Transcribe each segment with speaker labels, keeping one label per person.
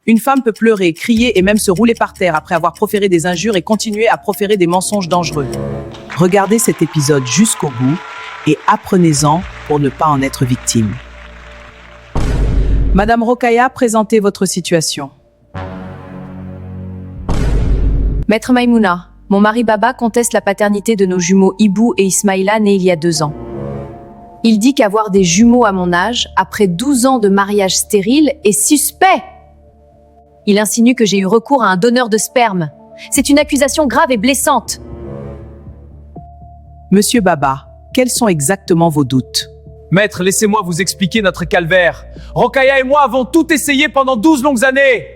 Speaker 1: Une femme peut pleurer, crier et même se rouler par terre après avoir proféré des injures et continuer à proférer des mensonges dangereux. Regardez cet épisode jusqu'au bout et apprenez-en pour ne pas en être victime. Madame Rokhaya, présentez votre situation.
Speaker 2: Maître Maïmouna, mon mari Baba conteste la paternité de nos jumeaux Ibou et Ismaïla nés il y a 2 ans. Il dit qu'avoir des jumeaux à mon âge, après 12 ans de mariage stérile, est suspect. Il insinue que j'ai eu recours à un donneur de sperme. C'est une accusation grave et blessante.
Speaker 1: Monsieur Baba, quels sont exactement vos doutes?
Speaker 3: Maître, laissez-moi vous expliquer notre calvaire. Rokhaya et moi avons tout essayé pendant 12 longues années.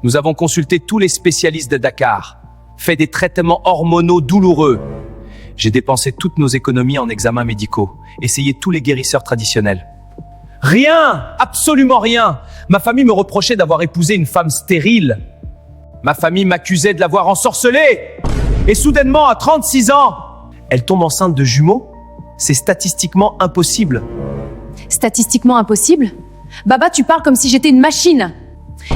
Speaker 3: Nous avons consulté tous les spécialistes de Dakar, fait des traitements hormonaux douloureux. J'ai dépensé toutes nos économies en examens médicaux, essayé tous les guérisseurs traditionnels. Rien, absolument rien. Ma famille me reprochait d'avoir épousé une femme stérile. Ma famille m'accusait de l'avoir ensorcelée. Et soudainement, à 36 ans, elle tombe enceinte de jumeaux. C'est statistiquement impossible.
Speaker 2: Statistiquement impossible? Baba, tu parles comme si j'étais une machine.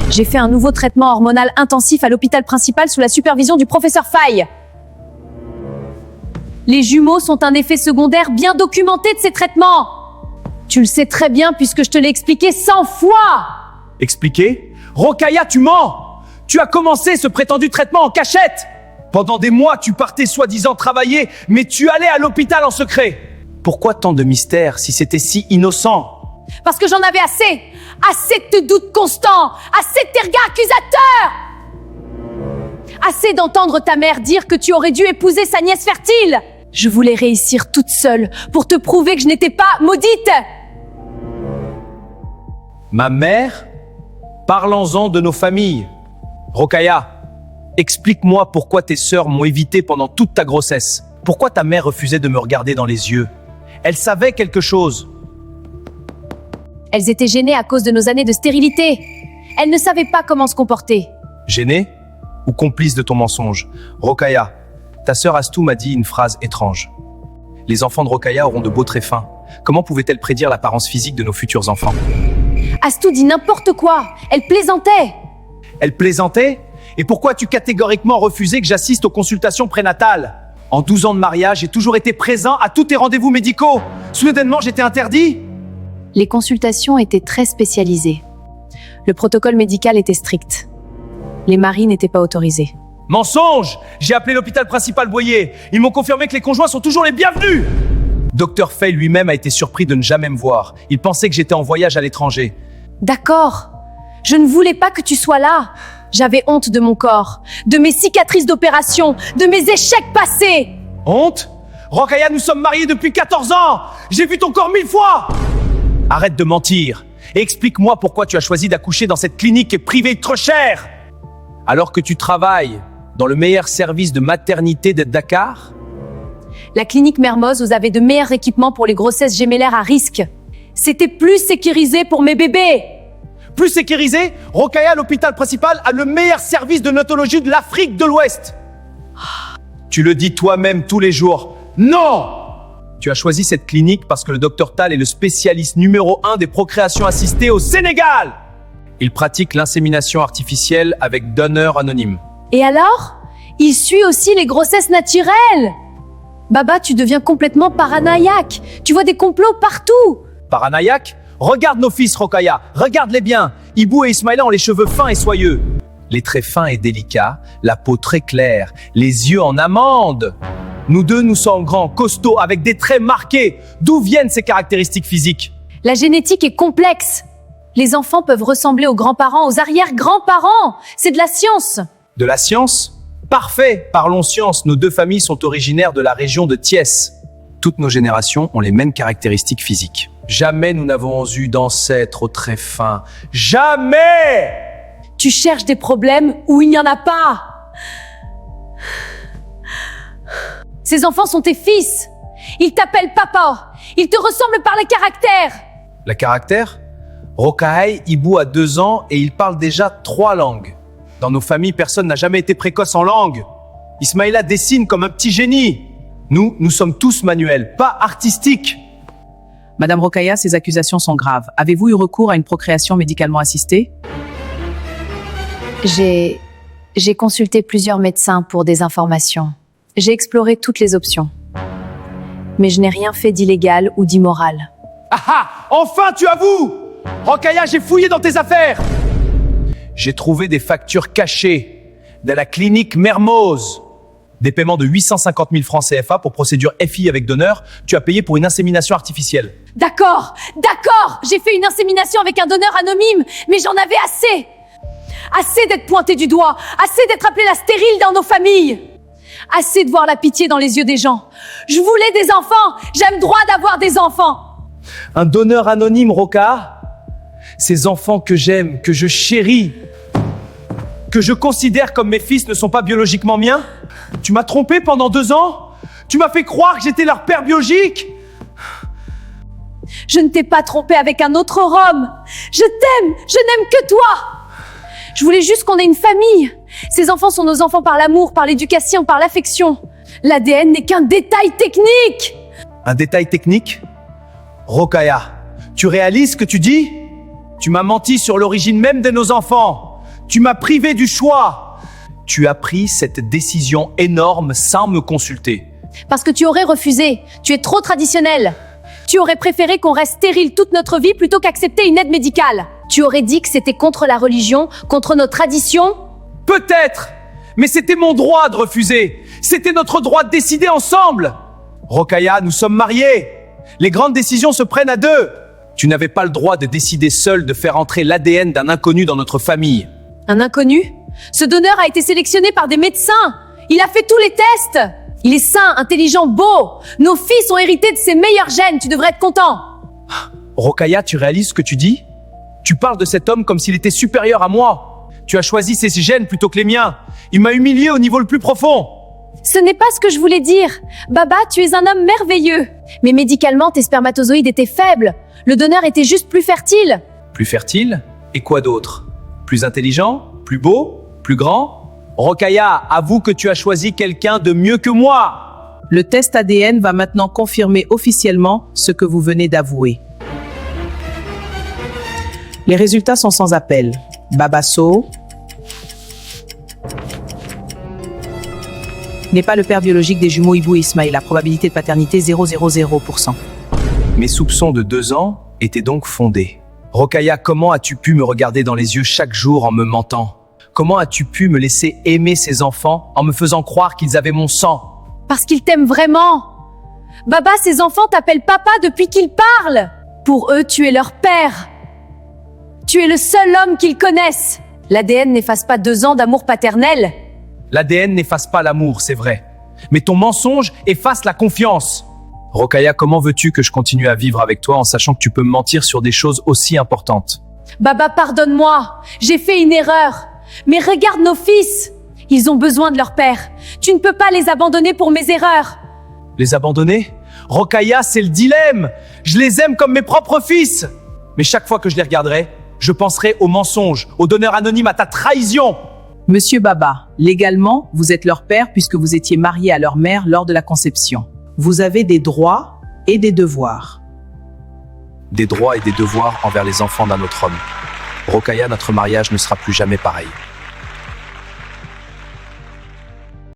Speaker 2: J'ai fait un nouveau traitement hormonal intensif à l'hôpital principal sous la supervision du professeur Faye. Les jumeaux sont un effet secondaire bien documenté de ces traitements. Tu le sais très bien puisque je te l'ai expliqué 100 fois.
Speaker 3: Expliqué? Rokhaya, tu mens! Tu as commencé ce prétendu traitement en cachette! Pendant des mois, tu partais soi-disant travailler, mais tu allais à l'hôpital en secret. Pourquoi tant de mystère si c'était si innocent?
Speaker 2: Parce que j'en avais assez. Assez de tes doutes constants. Assez de tes regards accusateurs. Assez d'entendre ta mère dire que tu aurais dû épouser sa nièce fertile. Je voulais réussir toute seule pour te prouver que je n'étais pas maudite.
Speaker 3: Ma mère? Parlons-en de nos familles. Rokhaya, explique-moi pourquoi tes sœurs m'ont évité pendant toute ta grossesse. Pourquoi ta mère refusait de me regarder dans les yeux? Elle savait quelque chose.
Speaker 2: Elles étaient gênées à cause de nos années de stérilité. Elles ne savaient pas comment se comporter.
Speaker 3: Gênée? Ou complice de ton mensonge? Rokhaya, ta sœur Astou m'a dit une phrase étrange. Les enfants de Rokhaya auront de beaux traits fins. Comment pouvait-elle prédire l'apparence physique de nos futurs enfants?
Speaker 2: Astou dit n'importe quoi. Elle plaisantait.
Speaker 3: Elle plaisantait? Et pourquoi as-tu catégoriquement refusé que j'assiste aux consultations prénatales? En 12 ans de mariage, j'ai toujours été présent à tous tes rendez-vous médicaux. Soudainement, j'étais interdit?
Speaker 2: Les consultations étaient très spécialisées. Le protocole médical était strict. Les maris n'étaient pas autorisés.
Speaker 3: Mensonge! J'ai appelé l'hôpital principal Boyer. Ils m'ont confirmé que les conjoints sont toujours les bienvenus. Dr Fay lui-même a été surpris de ne jamais me voir. Il pensait que j'étais en voyage à l'étranger.
Speaker 2: D'accord. Je ne voulais pas que tu sois là. J'avais honte de mon corps, de mes cicatrices d'opération, de mes échecs passés.
Speaker 3: Honte? Rokhaya, nous sommes mariés depuis 14 ans. J'ai vu ton corps 1000 fois. Arrête de mentir et explique-moi pourquoi tu as choisi d'accoucher dans cette clinique privée trop chère. Alors que tu travailles dans le meilleur service de maternité de Dakar?
Speaker 2: La clinique Mermoz, vous avez de meilleurs équipements pour les grossesses gémellaires à risque. C'était plus sécurisé pour mes bébés.
Speaker 3: Plus sécurisé? Rokhaya, l'hôpital principal, a le meilleur service de neonatologie de l'Afrique de l'Ouest. Tu le dis toi-même tous les jours. Non! Tu as choisi cette clinique parce que le Dr Tal est le spécialiste numéro 1 des procréations assistées au Sénégal. Il pratique l'insémination artificielle avec donneur anonyme.
Speaker 2: Et alors? Il suit aussi les grossesses naturelles. Baba, tu deviens complètement paranoïaque. Tu vois des complots partout.
Speaker 3: Paranoïaque? Regarde nos fils, Rokhaya. Regarde-les bien. Ibou et Ismaïla ont les cheveux fins et soyeux. Les traits fins et délicats, la peau très claire, les yeux en amande. Nous deux, nous sommes grands, costauds, avec des traits marqués. D'où viennent ces caractéristiques physiques?
Speaker 2: La génétique est complexe. Les enfants peuvent ressembler aux grands-parents, aux arrière-grands-parents. C'est de la science.
Speaker 3: De la science? Parfait, parlons science. Nos deux familles sont originaires de la région de Thiès. Toutes nos générations ont les mêmes caractéristiques physiques. Jamais nous n'avons eu d'ancêtres aux traits fins. Jamais!
Speaker 2: Tu cherches des problèmes où il n'y en a pas. Ces enfants sont tes fils. Ils t'appellent papa. Ils te ressemblent par le caractère.
Speaker 3: Le caractère? Rokhaya Ibou a 2 ans et il parle déjà 3 langues. Dans nos familles, personne n'a jamais été précoce en langue. Ismaïla dessine comme un petit génie. Nous sommes tous manuels, pas artistiques.
Speaker 1: Madame Rokhaya, ces accusations sont graves. Avez-vous eu recours à une procréation médicalement assistée?
Speaker 2: J'ai consulté plusieurs médecins pour des informations. J'ai exploré toutes les options. Mais je n'ai rien fait d'illégal ou d'immoral.
Speaker 3: Ah ah! Enfin, tu avoues! Rokhaya, j'ai fouillé dans tes affaires! J'ai trouvé des factures cachées de la clinique Mermoz. Des paiements de 850 000 francs CFA pour procédure FI avec donneur. Tu as payé pour une insémination artificielle.
Speaker 2: D'accord, j'ai fait une insémination avec un donneur anonyme, mais j'en avais assez. Assez d'être pointé du doigt, assez d'être appelé la stérile dans nos familles. Assez de voir la pitié dans les yeux des gens. Je voulais des enfants, j'aime droit d'avoir des enfants.
Speaker 3: Un donneur anonyme, Rokhaya? Ces enfants que j'aime, que je chéris, que je considère comme mes fils ne sont pas biologiquement miens? Tu m'as trompé pendant 2 ans? Tu m'as fait croire que j'étais leur père biologique?
Speaker 2: Je ne t'ai pas trompé avec un autre homme. Je t'aime, je n'aime que toi. Je voulais juste qu'on ait une famille. Ces enfants sont nos enfants par l'amour, par l'éducation, par l'affection. L'ADN n'est qu'un détail technique.
Speaker 3: Un détail technique? Rokhaya, tu réalises ce que tu dis? Tu m'as menti sur l'origine même de nos enfants. Tu m'as privé du choix. Tu as pris cette décision énorme sans me consulter.
Speaker 2: Parce que tu aurais refusé. Tu es trop traditionnel. Tu aurais préféré qu'on reste stérile toute notre vie plutôt qu'accepter une aide médicale. Tu aurais dit que c'était contre la religion, contre nos traditions.
Speaker 3: Peut-être, mais c'était mon droit de refuser. C'était notre droit de décider ensemble. Rokhaya, nous sommes mariés. Les grandes décisions se prennent à 2. Tu n'avais pas le droit de décider seul de faire entrer l'ADN d'un inconnu dans notre famille.
Speaker 2: Un inconnu? Ce donneur a été sélectionné par des médecins. Il a fait tous les tests. Il est sain, intelligent, beau. Nos fils ont hérité de ses meilleurs gènes. Tu devrais être content.
Speaker 3: Rokhaya, tu réalises ce que tu dis? Tu parles de cet homme comme s'il était supérieur à moi. Tu as choisi ses gènes plutôt que les miens. Il m'a humilié au niveau le plus profond.
Speaker 2: Ce n'est pas ce que je voulais dire. Baba, tu es un homme merveilleux. Mais médicalement, tes spermatozoïdes étaient faibles. Le donneur était juste plus fertile.
Speaker 3: Plus fertile? Et quoi d'autre? Plus intelligent? Plus beau? Plus grand? Rokhaya, avoue que tu as choisi quelqu'un de mieux que moi.
Speaker 1: Le test ADN va maintenant confirmer officiellement ce que vous venez d'avouer. Les résultats sont sans appel. Baba Sow n'est pas le père biologique des jumeaux Ibou et Ismaïla. Probabilité de paternité 0,00%.
Speaker 3: Mes soupçons de 2 ans étaient donc fondés. Rokhaya, comment as-tu pu me regarder dans les yeux chaque jour en me mentant? Comment as-tu pu me laisser aimer ces enfants en me faisant croire qu'ils avaient mon sang?
Speaker 2: Parce qu'ils t'aiment vraiment. Baba, ces enfants t'appellent papa depuis qu'ils parlent. Pour eux, tu es leur père. Tu es le seul homme qu'ils connaissent. L'ADN n'efface pas 2 ans d'amour paternel.
Speaker 3: L'ADN n'efface pas l'amour, c'est vrai. Mais ton mensonge efface la confiance. Rokhaya, comment veux-tu que je continue à vivre avec toi en sachant que tu peux me mentir sur des choses aussi importantes?
Speaker 2: Baba, pardonne-moi. J'ai fait une erreur. Mais regarde nos fils. Ils ont besoin de leur père. Tu ne peux pas les abandonner pour mes erreurs.
Speaker 3: Les abandonner? Rokhaya, c'est le dilemme. Je les aime comme mes propres fils. Mais chaque fois que je les regarderai, je penserai au mensonge, au donneur anonyme, à ta trahison.
Speaker 1: Monsieur Baba, légalement, vous êtes leur père puisque vous étiez marié à leur mère lors de la conception. Vous avez des droits et des devoirs.
Speaker 3: Des droits et des devoirs envers les enfants d'un autre homme. Rokhaya, notre mariage ne sera plus jamais pareil.